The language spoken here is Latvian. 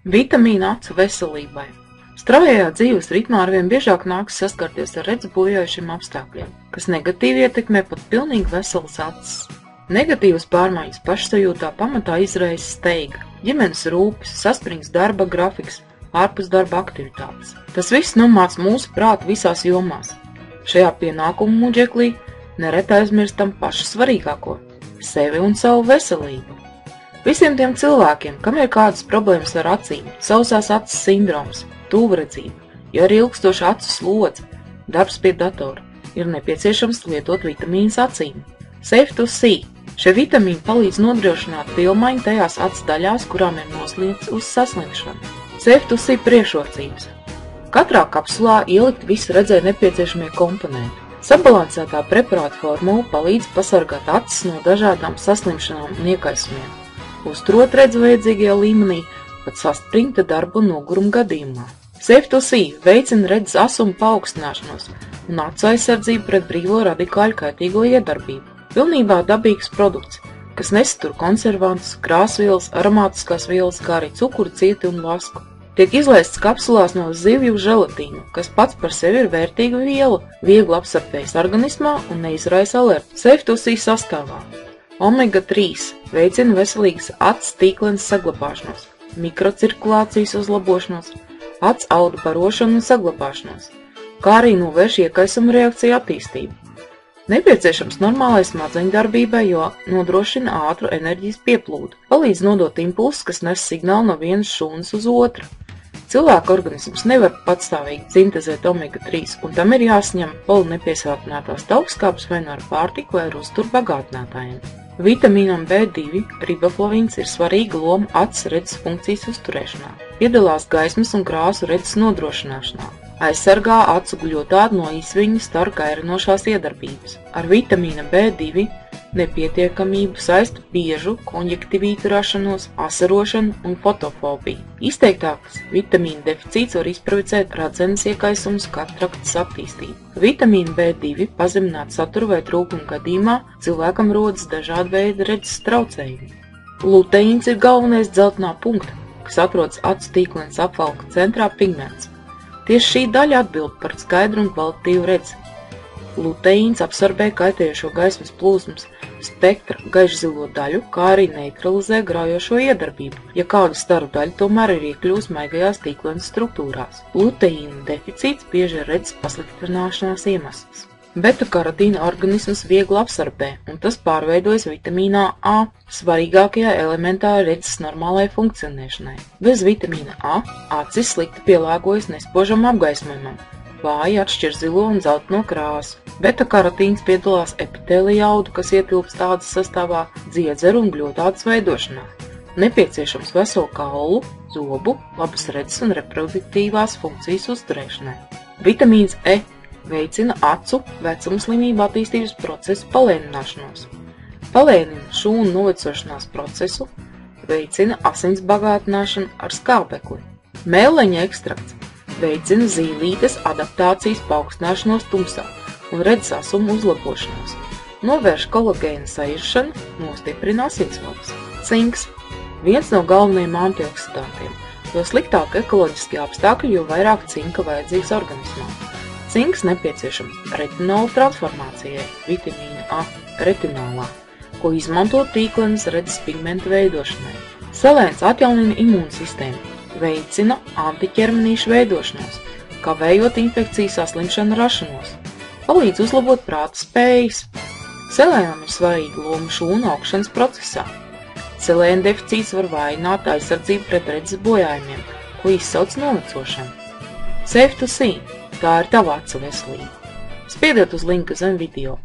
Vitamīna acu veselībai. Straujajā dzīves ritmā arvien biežāk nākas saskarties ar redzes bojājušiem apstākļiem, kas negatīvi ietekmē pat pilnīgi veselas acis. Negatīvas pārmaiņas pašsajūtā pamatā izraisa steiga, ģimenes rūpes, saspringts darba grafiks, ārpus darba aktivitātes. Tas viss nomāc mūsu prātu visās jomās. Šajā pienākumu muģeklī nereti aizmirstam pašu svarīgāko – sevi un savu veselību. Visiem tiem cilvēkiem, kam ir kādas problēmas ar acīm, sausās acis sindroms, tuvredzība, ja ir ilgstoša acu slodze, darbs pie datora, ir nepieciešams lietot vitamīnus acīm. Safe to See. Šie vitamīni palīdz nodrošināt pilmaiņu tajās acu daļās, kurām ir nosliedz uz saslimšanu. Safe to See priekšrocības. Katrā kapsulā ielikt visi redzē nepieciešamie komponenti. Sabalansētā preparāta formula palīdz pasargāt acis no dažādām saslimšanām un iekaisumiem, uzturot redzi vajadzīgajā līmenī pat saspringta darba un noguruma gadījumā. Safe to See veicina redzes asuma paaugstināšanos un acu aizsardzību pret brīvo radikāļu kaitīgo iedarbību. Pilnībā dabīgs produkts, kas nesatur konservantus, krāsvielas, aromātiskās vielas, kā arī cukuru, cieti un vasku. Tiek izlaists kapsulās no zivju želatīnu, kas pats par sevi ir vērtīga viela, viegli absorbējas organismā un neizraisa alerģiju. Safe to See sastāvā omega-3 veicina veselīgas acu tīklenes saglabāšanos, mikrocirkulācijas uzlabošanos, acu audu barošanu un saglabāšanos, kā arī novērš iekaisuma reakciju attīstību. Nepieciešams normālai smadzeņu darbībai, jo nodrošina ātru enerģijas pieplūdu, palīdz nodot impulsus, kas nes signālu no vienas šūnas uz otru. Cilvēka organisms nevar patstāvīgi sintezēt omega-3, un tam ir jāsaņem polinepiesātinātās taukskāpes vai nu ar pārtiku vai ar uzturu bagātinātājiem. Vitamīnam B2 riboflavīns ir svarīga loma acis redzes funkcijas uzturēšanā, piedalās gaismas un krāsu redzes nodrošināšanā, aizsargā acu guļotādu no izviņu staru kairinošās iedarbības. Ar vitamīna B2 nepietiekamību saista biežu konjektivītu rašanos, asarošanu un fotofobiju. Izteiktāks vitamīna deficīts var izprovocēt radzenes iekaisumus, kataraktas attīstību. Vitamīna B2 pazemināt saturu vai trūkumu gadījumā cilvēkam rodas dažādi veidi redzes traucējumi. Luteīns ir galvenais dzeltenā punkta, kas atrodas acu tīklenes apvalka centrā pigments. Tieši šī daļa atbild par skaidru un kvalitatīvu redzi. Luteīns absorbē kaitējošo gaismas plūsmas spektra gaišzilo daļu, kā arī neutralizē graujošo iedarbību, ja kāda staru daļa tomēr ir iekļūst maigajās tīklenes struktūrās. Luteīna deficīts bieži ir redzes pasliktināšanās iemesls. Beta-karotīna organisms viegli absorbē, un tas pārveidojas vitamīnā A, svarīgākajā elementā redzes normālai funkcionēšanai. Bez vitamīna A acis slikti pielāgojas nespožam apgaismojumam, vāji atšķir zilo un dzelteno krāsu. Beta-karotīns piedalās epitēlija audu, kas ietilpst ādas sastāvā, dziedzeru un gļotādas veidošanā. Nepieciešams veselu kaulu, zobu, labas redzes un reproduktīvās funkcijas uzturēšanai. Vitamīns E veicina acu vecuma slimību attīstības procesu palēnināšanos. Palēnina šūnu novecošanās procesu, veicina asins bagātināšanu ar skābekli. Mēleņa ekstrakts veicina zīlītes adaptācijas paaugstināšanos tumsā un redzes asuma uzlabošanos, novērš kolagēna sairšanu, nostiprina asinsvadas. Cinks – viens no galvenajiem antioksidantiem, jo sliktāk ekoloģiskie apstākļi, jo vairāk cinka vajadzīgs organismā. Cinks nepieciešams retinola transformācijai, vitamīna A retinolā, ko izmanto tīklenes redzes pigmenta veidošanai. Selēns atjaunina imūnsistēmu, veicina antiķermenīšu veidošanos, kavējot infekciju saslimšanu rašanos, palīdz uzlabot prāta spējas. Selēnam ir svarīga loma šūnu augšanas procesā. Selēna deficīts var vājināt aizsardzību pret redzes bojājumiem, ko izsauc novecošanu. Safe to See – tā ir tava acu veselība. Spiediet uz linku zem video.